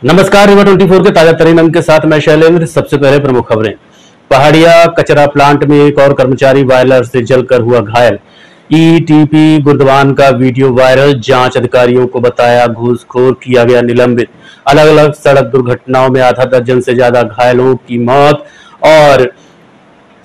नमस्कार, रिवा 24 के ताजा तरीन अंक के साथ मैं शैलेंद्र। सबसे पहले प्रमुख खबरें। पहाड़िया कचरा प्लांट में एक और कर्मचारी बॉयलर से जलकर हुआ घायल। ईटीपी गुरदवान का वीडियो वायरल। जांच अधिकारियों को बताया घूसखोर, किया गया निलंबित। अलग अलग सड़क दुर्घटनाओं में आधा दर्जन से ज्यादा घायलों की मौत। और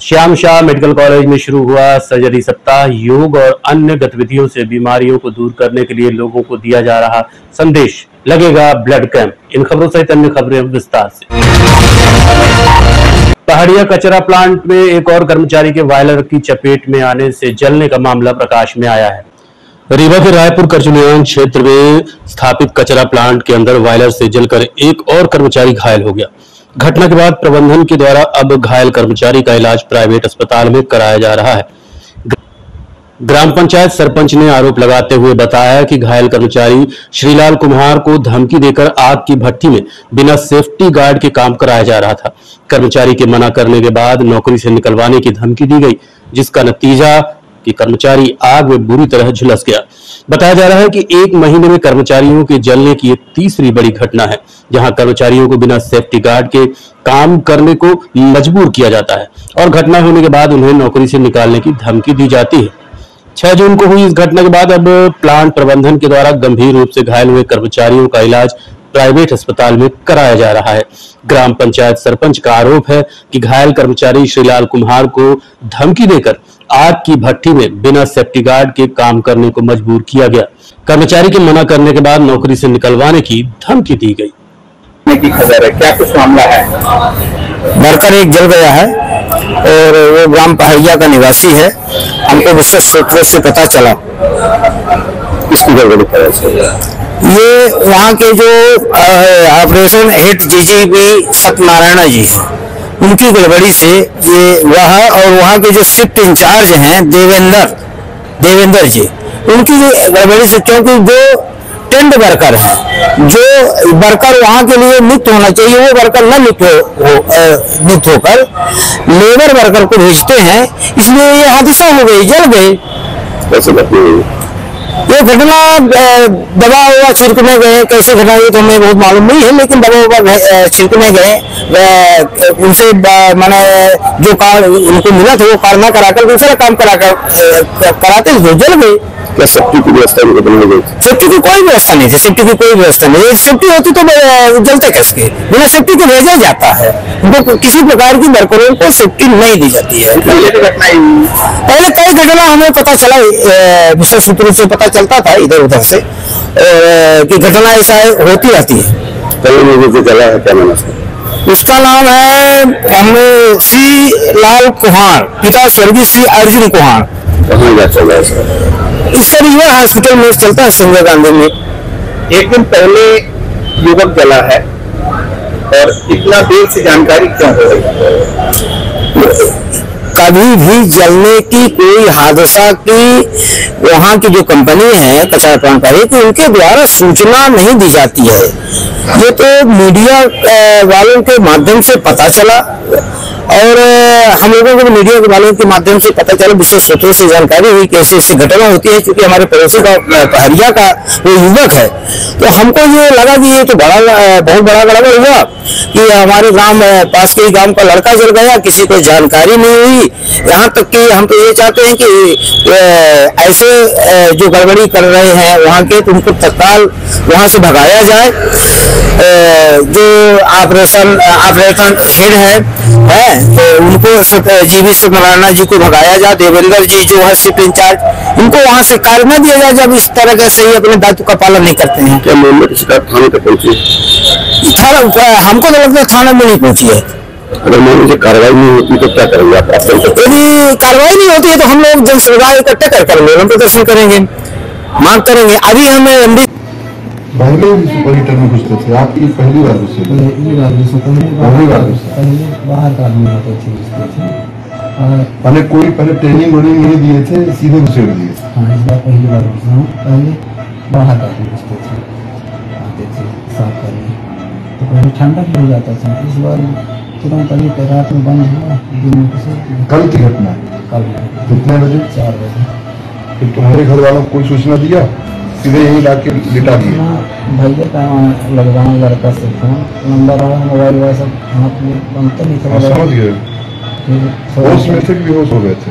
श्याम शाह मेडिकल कॉलेज में शुरू हुआ सर्जरी सप्ताह। योग और अन्य गतिविधियों से बीमारियों को दूर करने के लिए लोगों को दिया जा रहा संदेश। लगेगा ब्लड कैंप। इन खबरों सहित अन्य खबरें विस्तार से। पहाड़िया कचरा प्लांट में एक और कर्मचारी के बॉयलर की चपेट में आने से जलने का मामला प्रकाश में आया है। रीवा के रायपुर करचुनियान क्षेत्र में स्थापित कचरा प्लांट के अंदर बॉयलर से जलकर एक और कर्मचारी घायल हो गया। घटना के बाद प्रबंधन के द्वारा अब घायल कर्मचारी का इलाज प्राइवेट अस्पताल में कराया जा रहा है। ग्राम पंचायत सरपंच ने आरोप लगाते हुए बताया कि घायल कर्मचारी श्रीलाल कुम्हार को धमकी देकर आग की भट्टी में बिना सेफ्टी गार्ड के काम कराया जा रहा था। कर्मचारी के मना करने के बाद नौकरी से निकलवाने की धमकी दी गई, जिसका नतीजा कि कर्मचारी आग में बुरी तरह झुलस गया। बताया जा रहा है कि एक महीने में कर्मचारियों के जलने की ये तीसरी बड़ी घटना है, जहां कर्मचारियों को बिना सेफ्टी गार्ड के काम करने को मजबूर किया जाता है और घटना होने के बाद उन्हें नौकरी से निकालने की धमकी दी जाती है। 6 जून को हुई इस घटना के बाद अब प्लांट प्रबंधन के द्वारा गंभीर रूप से घायल हुए कर्मचारियों का इलाज प्राइवेट अस्पताल में कराया जा रहा है। ग्राम पंचायत सरपंच का आरोप है कि घायल कर्मचारी श्रीलाल कुम्हार को धमकी देकर आग की भट्टी में बिना सेफ्टी गार्ड के काम करने को मजबूर किया गया। कर्मचारी के मना करने के बाद नौकरी से निकलवाने की धमकी दी गई। की खबर है, क्या कुछ मामला है? वर्कर एक जल गया है और वो ग्राम पहाड़िया का निवासी है। हमको विशेष सूत्रों से पता चला। किसकी गड़बड़ी तरह से? ये वहाँ के जो ऑपरेशन हेड जीजीपी सत्यनारायण जी हैं, उनकी गड़बड़ी से ये हुआ है। और वहाँ के जो शिफ्ट इंचार्ज हैं देवेंद्र जी, उनकी गड़बड़ी से, क्योंकि जो टेंड वर्कर है, जो वर्कर वहाँ के लिए नियुक्त होना चाहिए, वो वर्कर न नियुक्त होकर लेबर वर्कर को भेजते हैं, इसलिए ये हादसा हो गई, जल गए। ये घटना दवा हुआ छिड़कने गए, कैसे घटना हुई तो हमें बहुत मालूम नहीं है, लेकिन दवा हुआ छिड़कने गए, उनसे मैंने जो कार्ड उनको मिला था वो कार्ड ना कराकर दूसरा काम कराते हुए जल गए। क्या सेफ्टी की व्यवस्था बनाई गई? सेफ्टी की कोई व्यवस्था नहीं थी। सेफ्टी की कोई व्यवस्था नहीं। सेफ्टी होती तो जलते कैसे? बिना सेफ्टी के भेजा जाता है। उनको किसी प्रकार की वर्करों को सेफ्टी नहीं दी जाती है। पहले कई घटना हमें पता चला, विशेष सूत्रों से पता चलता था इधर उधर से कि घटना ऐसा होती रहती है। क्या नाम है उसका? नाम है श्रीलाल कुम्हार, पिता स्वर्गीय श्री अर्जुन कुम्हार। इसका रीवा हॉस्पिटल में चलता है, संजय गांधी में। एक दिन पहले युवक जला है और इतना देर से जानकारी क्यों हो रही? कभी भी जलने की कोई हादसा की वहाँ की जो कंपनी है कचरा प्लांट की, उनके द्वारा सूचना नहीं दी जाती है। ये तो मीडिया वालों के माध्यम से पता चला और हम लोगों को मीडिया के वालों के माध्यम से पता चला, विशेष सूत्रों से जानकारी हुई कि ऐसी घटना होती है। क्योंकि हमारे पड़ोसी का पहाड़िया का वो युवक है, तो हमको ये लगा कि ये तो बहुत बड़ा गड़बड़ हुआ कि हमारे गांव पास के गांव का लड़का जल गया, किसी को जानकारी नहीं हुई। यहाँ तक कि हम तो ये चाहते हैं कि ऐसे जो गड़बड़ी कर रहे हैं वहाँ के, तो उनको तत्काल वहाँ से भगाया जाए। जो ऑपरेशन हेड है तो उनको जीवी सत्यनारायण जी को भगाया जाए। देवेंद्र जी जो है शिफ्ट इंचार्ज, उनको वहाँ से कार्य न दिया जाए जब इस तरह से अपने दायित्व का पालन नहीं करते हैं। क्या मामले की शिकायत थाने तक पहुंची? हमको तो लगता है थाने में नहीं पहुंची है। अगर मान लीजिए कार्रवाई नहीं होती तो क्या करेंगे आप? यदि कार्रवाई नहीं होती है तो हम लोग जन समुदाय इकट्ठे कर करेंगे, हम प्रदर्शन करेंगे, मांग करेंगे। अभी हमें एमडी पहले भी सुपर हीटर में घुसते थे, आप ये पहली बार घुसे? पहली बार बाहर का आदमी होते थे। पहले ट्रेनिंग नहीं दिए थे, सीधे घुसेड़ दिए? हाँ, इस बार पहली बार घुसा हूँ। पहले बाहर का आदमी घुसते थे, आते थे साफ करने, तो पहले ठंडा भी हो जाता था। इस बार तुरंत अभी रात में बंद हुआ, दिन में घुसे। कल की घटना? कल कितने बजे? 4 बजे। फिर तुम्हारे घर वालों को कोई सूचना दिया? सीधे यही लाके लिटा दिए। भैया का लगवाना लड़का से फोन नंबर आया, मोबाइल वाला सब हाथ में बनता नहीं था। समझ गए, होश में थे कि बेहोश हो गए थे?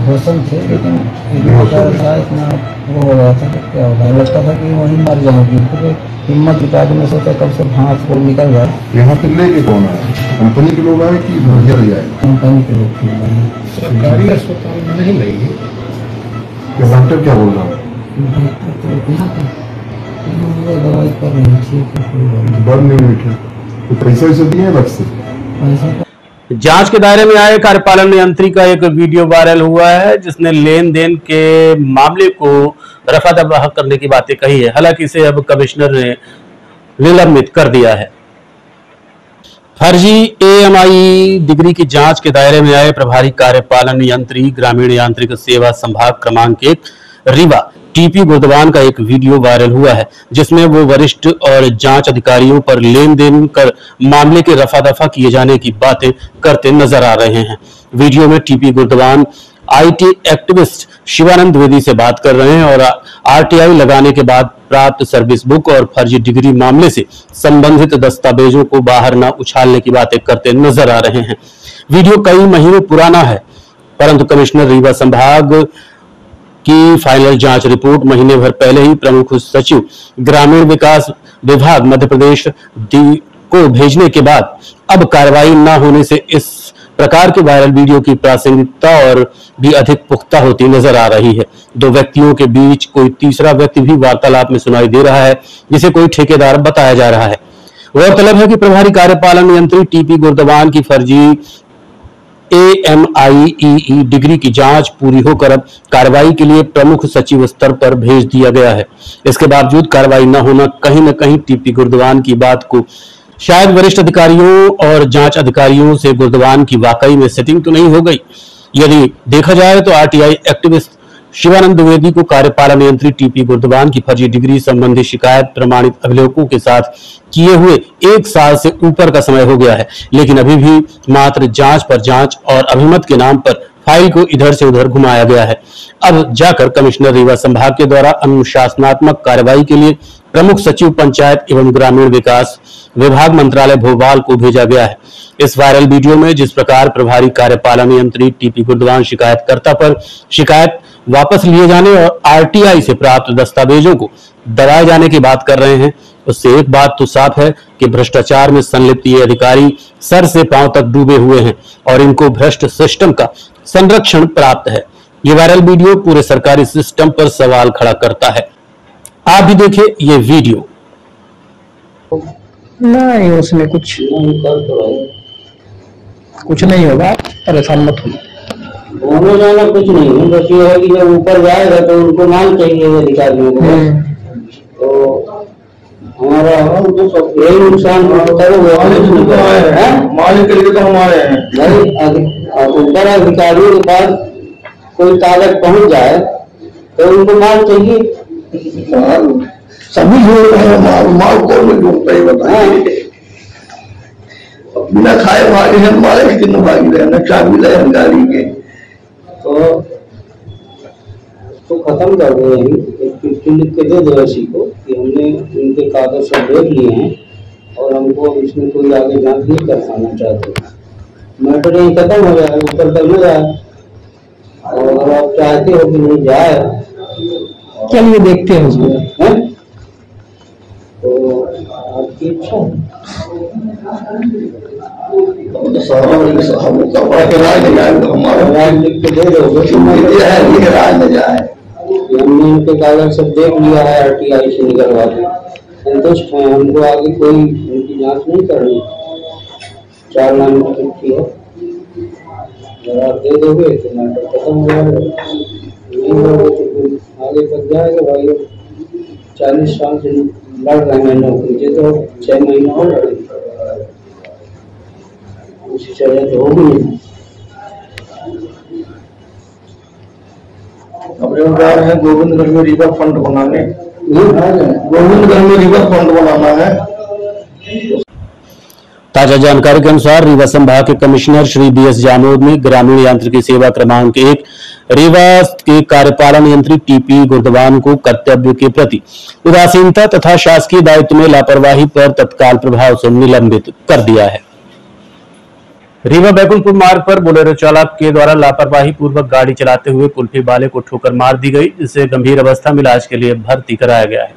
होशन थे, लेकिन था इतना वो हो रहा था कि क्या होगा, लगता था कि वहीं मर जाऊंगी। फिर हिम्मत जुटा के मैं सोचा कब से हाथ को निकल जाए। यहाँ पे लेके कौन आया? कंपनी के लोग आए कि भैया ले आए? कंपनी के लोग थे। सरकारी अस्पताल में नहीं लगी। डॉक्टर क्या बोल रहा है? दवाई कर रही थी, बड़ नहीं बैठे तो पैसे वैसे दिए हैं बस से? जांच के दायरे में आए कार्यपालन यंत्री का एक वीडियो वायरल हुआ है, जिसने लेन देन के मामले को रफा दफा करने की बातें कही है। हालांकि इसे अब कमिश्नर ने निलंबित कर दिया है। फर्जी AMI डिग्री की जांच के दायरे में आए प्रभारी कार्यपालन यंत्री ग्रामीण यांत्रिक सेवा संभाग क्रमांक 1 रीवा TP गुर्दवान का एक वीडियो वायरल हुआ है, जिसमें वो वरिष्ठ और जांच अधिकारियों पर लेन देन कर मामले के रफा दफा किए जाने की बातें करते नजर आ रहे हैं। वीडियो में TP गुर्दवान IT activist Shivanand Dwivedi से बात कर रहे हैं और RTI लगाने के बाद प्राप्त सर्विस बुक और फर्जी डिग्री मामले से संबंधित दस्तावेजों को बाहर न उछालने की बातें करते नजर आ रहे हैं। वीडियो कई महीने पुराना है, परंतु कमिश्नर रीवा संभाग की फाइनल जांच रिपोर्ट महीने भर पहले ही प्रमुख सचिव ग्रामीण विकास विभाग मध्य प्रदेश को भेजने के बाद अब कार्रवाई न होने से इस प्रकार के वायरल वीडियो की प्रासंगिकता और भी अधिक पुख्ता होती नजर आ रही है। दो व्यक्तियों के बीच कोई तीसरा व्यक्ति भी वार्तालाप में सुनाई दे रहा है, जिसे कोई ठेकेदार बताया जा रहा है। गौरतलब है कि प्रभारी कार्यपालन यंत्री TP गुर्दवान की फर्जी AMIEE डिग्री की जांच पूरी होकर अब कार्रवाई के लिए प्रमुख सचिव स्तर पर भेज दिया गया है। इसके बावजूद कार्रवाई न होना कहीं न कहीं TP गुर्दवान की बात को शायद वरिष्ठ अधिकारियों और जांच अधिकारियों से गुर्दवान की वाकई में सेटिंग तो नहीं हो गई। यदि देखा जाए तो RTI एक्टिविस्ट शिवानंद द्विवेदी को कार्यपालन यंत्री TP गुर्दवान की फर्जी डिग्री संबंधी शिकायत प्रमाणित अभिलेखों के साथ किए हुए 1 साल से ऊपर का समय हो गया है, लेकिन अभी भी मात्र जांच पर जांच और अभिमत के नाम पर फाइल को इधर से उधर घुमाया गया है। अब जाकर कमिश्नर रीवा संभाग के द्वारा अनुशासनात्मक कार्रवाई के लिए प्रमुख सचिव पंचायत एवं ग्रामीण विकास विभाग मंत्रालय भोपाल को भेजा गया है। इस वायरल वीडियो में जिस प्रकार प्रभारी कार्यपालन यंत्री TP गुर्दवान शिकायतकर्ता पर शिकायत वापस लिए जाने और RTI से प्राप्त दस्तावेजों को दबाए जाने की बात कर रहे हैं, उससे एक बात तो साफ है कि भ्रष्टाचार में संलिप्त ये अधिकारी सर से पांव तक डूबे हुए हैं और इनको भ्रष्ट सिस्टम का संरक्षण प्राप्त है। ये वायरल वीडियो पूरे सरकारी सिस्टम पर सवाल खड़ा करता है। आप भी देखिए ये वीडियो। नहीं, उसमें कुछ नहीं होगा, परेशान मत हो। होने जाना कुछ नहीं है, बस ये है कि जब ऊपर जाएगा तो उनको मान चाहिए अधिकारियों को, तो हमारा यही नुकसान होता है। मालिक के लिए तो हमारे हैं नहीं, ऊपर अधिकारियों के पास कोई कागज पहुंच जाए तो उनको मान चाहिए। सभी लोग माल कौन में ढूंढता है बताइए। बिना खाए भागे हैं, मारे भी कितने भागी रहे, न चाबी रहे हम गाड़ी के, तो खत्म कर दो। यही एक चिट्ठी लिख के दे दो ऐसी को कि हमने उनके कागज सब देख लिए हैं और हमको इसमें कोई आगे जांच नहीं करवाना चाहते। मैटर यही खत्म हो जाए, ऊपर तक न जाए। और अगर आप चाहते हो कि नहीं जाए, चलिए देखते हैं उसको, तो आपकी इच्छा है। राज लिख के दे दो, हमने इनके कागज सब देख लिया है, RTI से निकलवा के संतुष्ट हैं, हमको आगे कोई उनकी जांच नहीं करनी। 4 लाइन की चिट्ठी है, अगर आप दे दोगे तो मैटर खत्म हो जाएगा, नहीं दोगे तो फिर आगे तक जाएगा। भाई 40 साल से लड़ रहे हैं नौकरी, तो 6 महीना और लड़ेंगे, उसकी सजा तो होगी नहीं। अपने है गोविंदगढ़ में रिवर फ्रंट बनाने, गोविंदगढ़ में रिवर फ्रंट बनाना है। ताजा जानकारी के अनुसार रीवा संभाग के कमिश्नर श्री BS जामोद ने ग्रामीण यांत्रिकी सेवा क्रमांक 1 रीवा के कार्यपालन यंत्री TP गुरदवान को कर्तव्य के प्रति उदासीनता तथा शासकीय दायित्व में लापरवाही पर तत्काल प्रभाव से निलंबित कर दिया है। रीवा बैकुंठपुर मार्ग पर बोलेरो चालक के द्वारा लापरवाही पूर्वक गाड़ी चलाते हुए कुल्फी वाले को ठोकर मार दी गई, जिसे गंभीर अवस्था में इलाज के लिए भर्ती कराया गया है।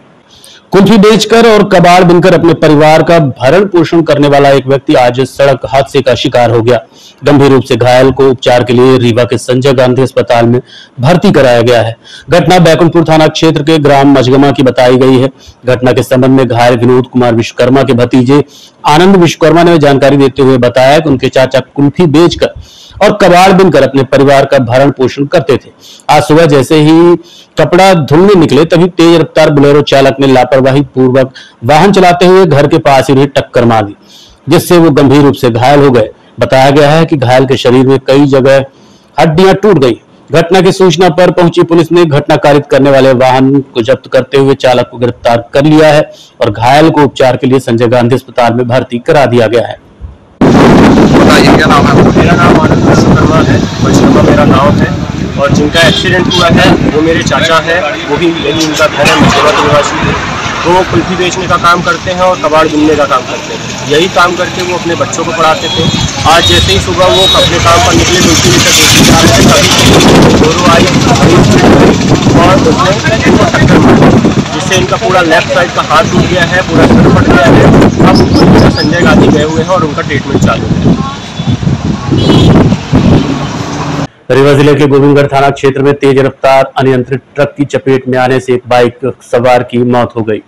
कुल्फी बेचकर और कबाड़ बनकर अपने परिवार का भरण पोषण करने वाला एक व्यक्ति आज सड़क हादसे का शिकार हो गया। गंभीर रूप से घायल को उपचार के लिए रीवा के संजय गांधी अस्पताल में भर्ती कराया गया है। घटना बैकुंठपुर थाना क्षेत्र के ग्राम मजगमा की बताई गई है। घटना के संबंध में घायल विनोद कुमार विश्वकर्मा के भतीजे आनंद विश्वकर्मा ने जानकारी देते हुए बताया कि उनके चाचा कुल्फी बेचकर और कबाड़ बनकर अपने परिवार का भरण पोषण करते थे। आज सुबह जैसे ही कपड़ा धुलने निकले तभी तेज रफ्तार बोलेरो चालक ने लापरवाही पूर्वक वाहन चलाते हुए घर के पास ही टक्कर मार दी, जिससे वो गंभीर रूप से घायल हो गए। बताया गया है कि घायल के शरीर में कई जगह हड्डियां टूट गई। घटना की सूचना पर पहुंची पुलिस ने घटना कारित करने वाले वाहन को जब्त करते हुए चालक को गिरफ्तार कर लिया है और घायल को उपचार के लिए संजय गांधी अस्पताल में भर्ती करा दिया गया है। क्या नाम है? मेरा नाम आनंद विश्वकर्मा है, मजगमा मेरा नाम है और जिनका एक्सीडेंट हुआ है वो मेरे चाचा है, वो भी यही उनका घर है, मजगमा के निवासी है। तो वो कुल्फी बेचने का काम करते हैं और कबाड़ बुनने का काम करते हैं। यही काम करके वो अपने बच्चों को पढ़ाते थे। आज जैसे ही सुबह वो अपने काम पर निकले तो उसी लेकर बेचने जा रहे थे, तभी आई और उसने उनको टक्कर मारी, जिससे इनका पूरा लेफ्ट साइड का हाथ टूट गया है, पूरा सर फट गया है। अब उनको संजय गांधी गए हुए हैं और उनका ट्रीटमेंट चालू है। रीवा जिले के गोविंदगढ़ थाना क्षेत्र में तेज रफ्तार अनियंत्रित ट्रक की चपेट में आने से एक बाइक सवार की मौत हो गई।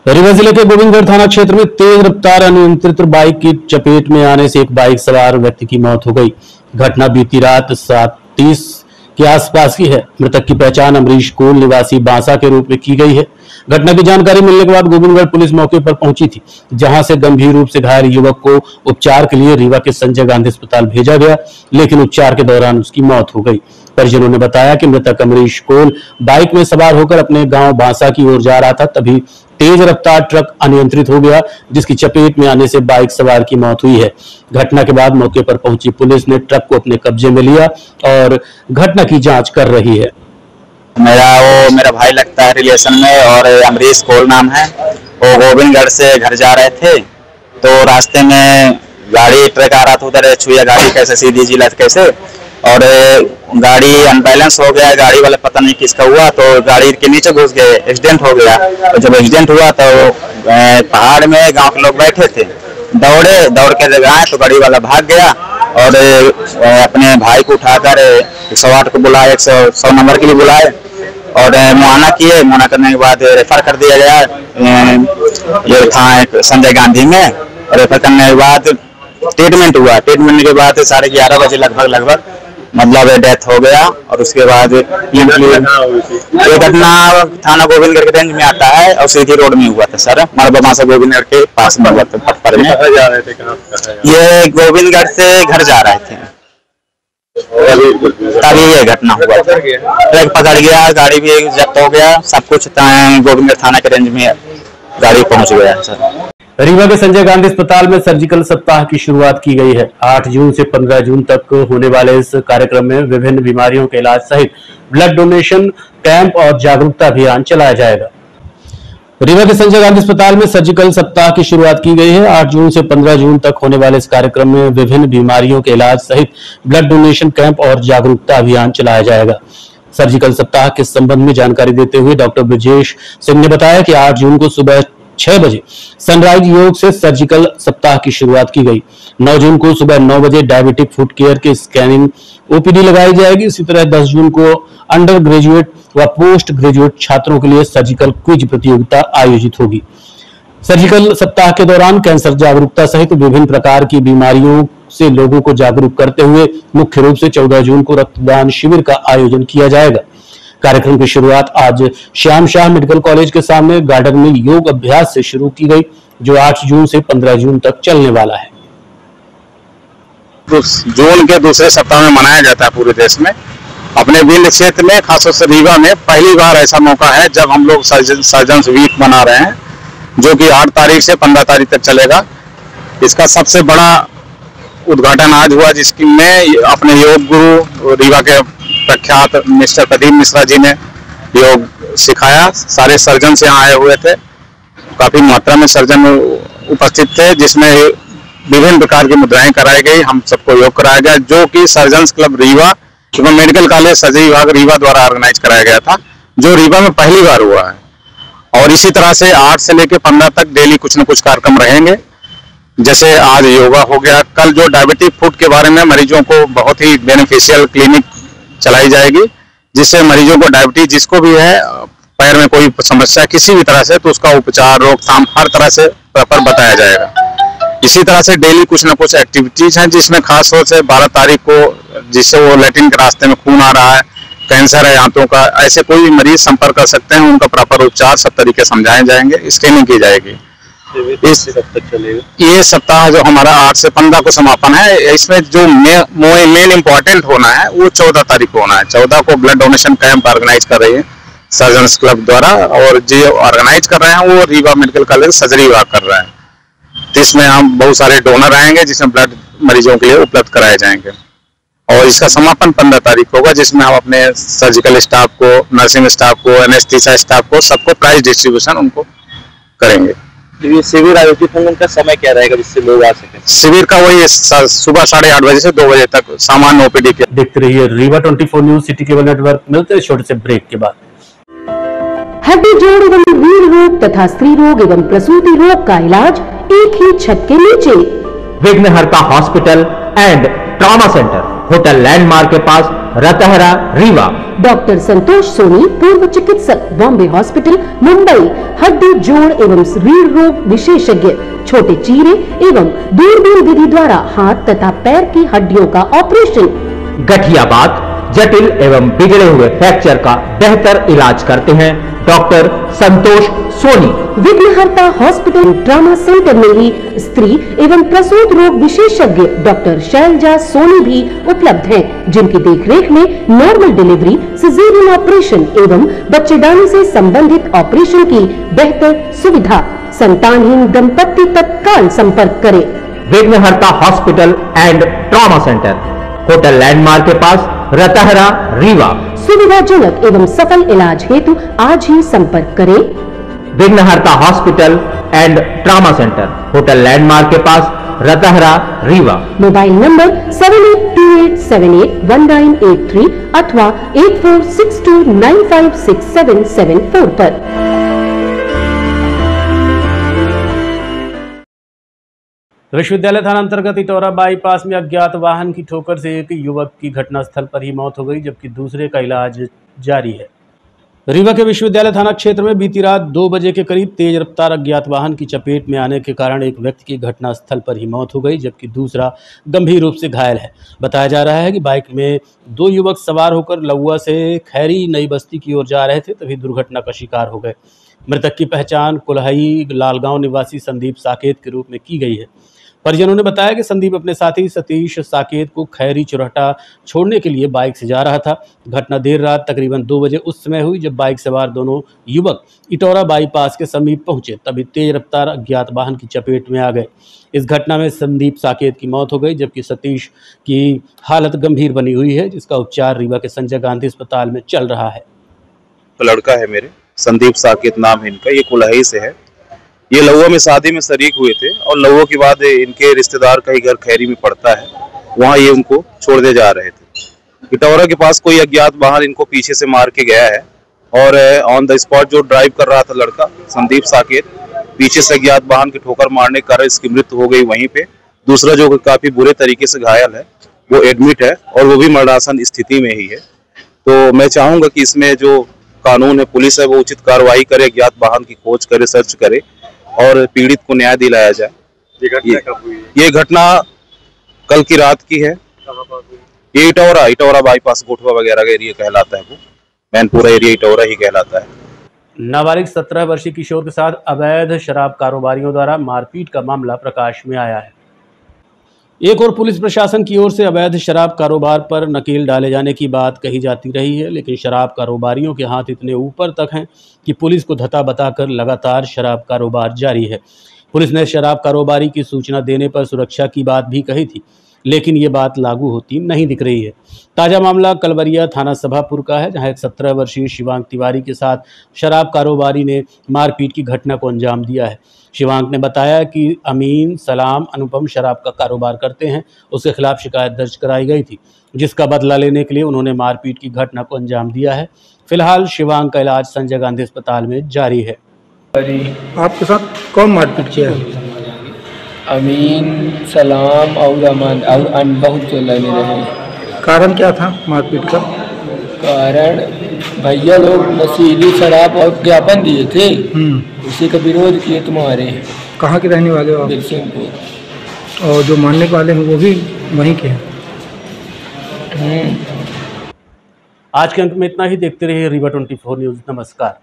रीवा जिले के गोविंदगढ़ थाना क्षेत्र में तेज रफ्तार अनियंत्रित बाइक की चपेट में आने से एक बाइक सवार व्यक्ति की मौत हो गई। घटना बीती रात 7:30 के आसपास की है। मृतक की पहचान अमरीश कोल निवासी बांसा के रूप में की गई है। घटना की जानकारी मिलने के बाद गोविंदगढ़ पुलिस मौके पर पहुंची थी, जहां से गंभीर रूप से घायल युवक को उपचार के लिए रीवा के संजय गांधी अस्पताल भेजा गया, लेकिन उपचार के दौरान उसकी मौत हो गई। परिजनों ने बताया कि मृतक अमरीश कोल बाइक में सवार होकर अपने गांव बांसा की ओर जा रहा था, तभी तेज रफ्तार ट्रक अनियंत्रित हो गया, जिसकी चपेट में आने से बाइक सवार की मौत हुई है। घटना के बाद मौके पर पहुंची पुलिस ने ट्रक को अपने कब्जे में लिया और घटना की जांच कर रही है। मेरा भाई लगता है रिलेशन में, और अमरीश कोल नाम है। वो गोविंदगढ़ से घर जा रहे थे, तो रास्ते में गाड़ी ट्रक आ रहा था, उधर छुआ गाड़ी कैसे सीधी जिला कैसे, और गाड़ी अनबैलेंस हो गया। गाड़ी वाला पता नहीं किसका हुआ, तो गाड़ी के नीचे घुस गए, एक्सीडेंट हो गया। तो जब एक्सीडेंट हुआ तो पहाड़ में गांव के लोग बैठे थे, दौड़ के गए तो गाड़ी वाला भाग गया और अपने भाई को उठाकर 108 को बुलाया, 100 नंबर के लिए बुलाए और मुआयना किए। मुआयना करने के बाद रेफर कर दिया गया ये था संजय गांधी में। रेफर करने के बाद ट्रीटमेंट हुआ। ट्रीटमेंट के बाद 11:30 बजे लगभग मतलब डेथ हो गया। और उसके बाद ये घटना थाना गोविंदगढ़ के रेंज में आता है और सीधी रोड में हुआ था सर, मरबमा से गोविंदगढ़ के पास में हुआ था, पटपर में। ये गोविंदगढ़ से घर जा रहे थे, तभी ये घटना हुआ। ट्रक पकड़ गया, गाड़ी भी जब्त हो गया, सब कुछ गोविंदगढ़ थाना के रेंज में गाड़ी पहुंच गया सर। रीवा के संजय गांधी अस्पताल में सर्जिकल सप्ताह की शुरुआत की गई है। 8 जून से 15 जून तक होने वाले इस कार्यक्रम में विभिन्न बीमारियों के इलाज सहित ब्लड डोनेशन कैंप और जागरूकता अभियान चलाया जाएगा। रीवा के संजय गांधी अस्पताल में सर्जिकल सप्ताह की शुरुआत की गई है। 8 जून से 15 जून तक होने वाले इस कार्यक्रम में विभिन्न बीमारियों के इलाज सहित ब्लड डोनेशन कैंप और जागरूकता अभियान चलाया जाएगा। सर्जिकल सप्ताह के संबंध में जानकारी देते हुए डॉक्टर ब्रजेश सिंह ने बताया कि 8 जून को सुबह 6 बजे सनराइज योग से सर्जिकल सप्ताह की शुरुआत की गई। 9 जून को सुबह 9 बजे डायबिटिक फुट केयर की स्कैनिंग ओपीडी लगाई जाएगी। इसी तरह 10 जून को अंडर ग्रेजुएट व पोस्ट ग्रेजुएट छात्रों के लिए सर्जिकल क्विज प्रतियोगिता आयोजित होगी। सर्जिकल सप्ताह के दौरान कैंसर जागरूकता सहित विभिन्न प्रकार की बीमारियों से लोगों को जागरूक करते हुए मुख्य रूप से 14 जून को रक्तदान शिविर का आयोजन किया जाएगा। कार्यक्रम की शुरुआत आज श्याम शाह मेडिकल कॉलेज के सामने गार्डन में योग अभ्यास से शुरू की गई, जो 8 जून से 15 जून तक चलने वाला है। जून के दूसरे सप्ताह में मनाया जाता है पूरे देश में। अपने विंध्य क्षेत्र में खासतौर से रीवा में पहली बार ऐसा मौका है जब हम लोग सर्जन्स वीक मना रहे हैं, जो कि 8 तारीख से 15 तारीख तक चलेगा। इसका सबसे बड़ा उद्घाटन आज हुआ, जिसकी में अपने योग गुरु रीवा के प्रख्यात मिस्टर प्रदीप मिश्रा जी ने योग सिखाया। सारे सर्जन से यहाँ आए हुए थे, काफी मात्रा में सर्जन उपस्थित थे, जिसमें विभिन्न प्रकार की मुद्राएं कराई गई। हम सबको योग कराया गया, जो कि सर्जन्स क्लब रीवा एवं मेडिकल कॉलेज सर्जरी विभाग रीवा द्वारा ऑर्गेनाइज कराया गया था, जो रीवा में पहली बार हुआ है। और इसी तरह से 8 से लेकर 15 तक डेली कुछ न कुछ कार्यक्रम रहेंगे। जैसे आज योगा हो गया, कल जो डायबिटिक फूड के बारे में मरीजों को बहुत ही बेनिफिशियल क्लिनिक चलाई जाएगी, जिससे मरीजों को डायबिटीज जिसको भी है, पैर में कोई समस्या किसी भी तरह से, तो उसका उपचार रोकथाम हर तरह से प्रॉपर बताया जाएगा। इसी तरह से डेली कुछ ना कुछ एक्टिविटीज हैं, जिसमें खास तौर से 12 तारीख को जिससे वो लैट्रिन के रास्ते में खून आ रहा है, कैंसर है आंतों का, ऐसे कोई भी मरीज संपर्क कर सकते हैं, उनका प्रॉपर उपचार सब तरीके समझाए जाएंगे, स्क्रीनिंग की जाएगी। इस ये सप्ताह जो हमारा 8 से 15 को समापन है, इसमें जो मेन इम्पोर्टेंट होना है वो 14 तारीख को होना है। 14 को ब्लड डोनेशन कैंप ऑर्गेनाइज कर रही है सर्जन्स क्लब द्वारा, और जो ऑर्गेनाइज कर रहे हैं वो रीवा मेडिकल कॉलेज सर्जरी विभाग कर रहा है। तो इसमें हम बहुत सारे डोनर आएंगे, जिसमें ब्लड मरीजों के लिए उपलब्ध कराए जाएंगे। और इसका समापन 15 तारीख होगा, जिसमें हम अपने सर्जिकल स्टाफ को, नर्सिंग स्टाफ को, एनेस्थीसिया स्टाफ को, सबको प्राइज डिस्ट्रीब्यूशन उनको करेंगे। ये शिविर आयोजित होने का समय क्या रहेगा, जिससे लोग आ सके? शिविर का वही सुबह 8:30 बजे से 2 बजे तक सामान्य ओपीडी के। देखते रहिए Rewa 24 news city cable network. मिलते हैं छोटे से ब्रेक के बाद। हड्डी जोड़ एवं रीढ़ रोग तथा स्त्री रोग एवं प्रसूति रोग का इलाज एक ही छत के नीचे। विघ्नहर्ता hospital and trauma centre, hotel landmark के पास, रतहरा, रीवा। डॉक्टर संतोष सोनी, पूर्व चिकित्सक, बॉम्बे हॉस्पिटल, मुंबई। हड्डी जोड़ एवं रीढ़ रोग विशेषज्ञ, छोटे चीरे एवं दूरबीन विधि द्वारा हाथ तथा पैर की हड्डियों का ऑपरेशन। गठियाबात, जटिल एवं बिगड़े हुए फ्रैक्चर का बेहतर इलाज करते हैं डॉक्टर संतोष सोनी। विघ्नहर्ता हॉस्पिटल ट्रॉमा सेंटर में ही स्त्री एवं प्रसूत रोग विशेषज्ञ डॉक्टर शैलजा सोनी भी उपलब्ध हैं, जिनकी देखरेख में नॉर्मल डिलीवरी, सिजेरियन ऑपरेशन एवं बच्चेदानी से संबंधित ऑपरेशन की बेहतर सुविधा। संतानहीन दंपत्ति तत्काल संपर्क करें। विघ्नहर्ता hospital and trauma centre, hotel landmark के पास, रतहरा, रीवा। सुविधाजनक एवं सफल इलाज हेतु आज ही संपर्क करें। विघ्नहर्ता hospital and trauma centre, hotel landmark के पास, रतहरा, रीवा। मोबाइल नंबर 7828781983 अथवा 8462956774 पर। विश्वविद्यालय थाना अंतर्गत इटौरा बाईपास में अज्ञात वाहन की ठोकर से एक युवक की घटनास्थल पर ही मौत हो गई, जबकि दूसरे का इलाज जारी है। रीवा के विश्वविद्यालय थाना क्षेत्र में बीती रात 2 बजे के करीब तेज रफ्तार अज्ञात वाहन की चपेट में आने के कारण एक व्यक्ति की घटनास्थल पर ही मौत हो गई, जबकि दूसरा गंभीर रूप से घायल है। बताया जा रहा है कि बाइक में 2 युवक सवार होकर लौआ से खैरी नई बस्ती की ओर जा रहे थे, तभी दुर्घटना का शिकार हो गए। मृतक की पहचान कुल्हाई लालगांव निवासी संदीप साकेत के रूप में की गई है। परिजनों ने बताया कि संदीप अपने साथी सतीश साकेत को खैरी चुरहटा छोड़ने के लिए बाइक से जा रहा था। घटना देर रात तकरीबन 2 बजे उस समय हुई, जब बाइक सवार दोनों युवक इटौरा बाईपास के समीप पहुंचे, तभी तेज रफ्तार अज्ञात वाहन की चपेट में आ गए। इस घटना में संदीप साकेत की मौत हो गई, जबकि सतीश की हालत गंभीर बनी हुई है, जिसका उपचार रीवा के संजय गांधी अस्पताल में चल रहा है। लड़का है मेरे, संदीप साकेत नाम है इनका, ये कुल्हाई से है। ये लौआ में शादी में शरीक हुए थे और लौआ के बाद इनके रिश्तेदार का ही घर खैरी में पड़ता है, वहाँ ये उनको छोड़ने जा रहे थे। इटौरा के पास कोई अज्ञात वाहन इनको पीछे से मार के गया है और ऑन द स्पॉट जो ड्राइव कर रहा था लड़का संदीप साकेत, पीछे से अज्ञात वाहन की ठोकर मारने के कारण इसकी मृत्यु हो गई वहीं पे। दूसरा जो काफी बुरे तरीके से घायल है वो एडमिट है और वो भी मरणासन स्थिति में ही है। तो मैं चाहूंगा कि इसमें जो कानून है, पुलिस है, वो उचित कार्रवाई करे, अज्ञात वाहन की खोज करे, सर्च करे और पीड़ित को न्याय दिलाया जाए। ये घटना कल की रात की है। ये इटौरा बाईपास गोठवा वगैरह का एरिया कहलाता है, वो मैन पूरा एरिया इटौरा ही कहलाता है। नाबालिग 17 वर्षीय किशोर के साथ अवैध शराब कारोबारियों द्वारा मारपीट का मामला प्रकाश में आया है। एक और पुलिस प्रशासन की ओर से अवैध शराब कारोबार पर नकेल डाले जाने की बात कही जाती रही है, लेकिन शराब कारोबारियों के हाथ इतने ऊपर तक हैं कि पुलिस को धता बताकर लगातार शराब कारोबार जारी है। पुलिस ने शराब कारोबारी की सूचना देने पर सुरक्षा की बात भी कही थी, लेकिन ये बात लागू होती नहीं दिख रही है। ताजा मामला कलवरिया थाना सभापुर का है, जहां एक 17 वर्षीय शिवांक तिवारी के साथ शराब कारोबारी ने मारपीट की घटना को अंजाम दिया है। शिवांक ने बताया कि अमीन सलाम अनुपम शराब का कारोबार करते हैं, उसके खिलाफ शिकायत दर्ज कराई गई थी, जिसका बदला लेने के लिए उन्होंने मारपीट की घटना को अंजाम दिया है। फिलहाल शिवांक का इलाज संजय गांधी अस्पताल में जारी है। आपके साथ कौन मारपीट किया? अमीन सलाम और अमन और बहुत लगे रहे। कारण क्या था मारपीट का? कारण भैया लोग नशीली शराब और ज्ञापन दिए थे, उसी का विरोध किए तुम्हारे। कहाँ के रहने वाले हो आप? बिरसिंहपुर। और जो मारने वाले हैं वो भी वहीं के हैं? आज के अंक में इतना ही। देखते रहिए रीवा 24 न्यूज़। नमस्कार।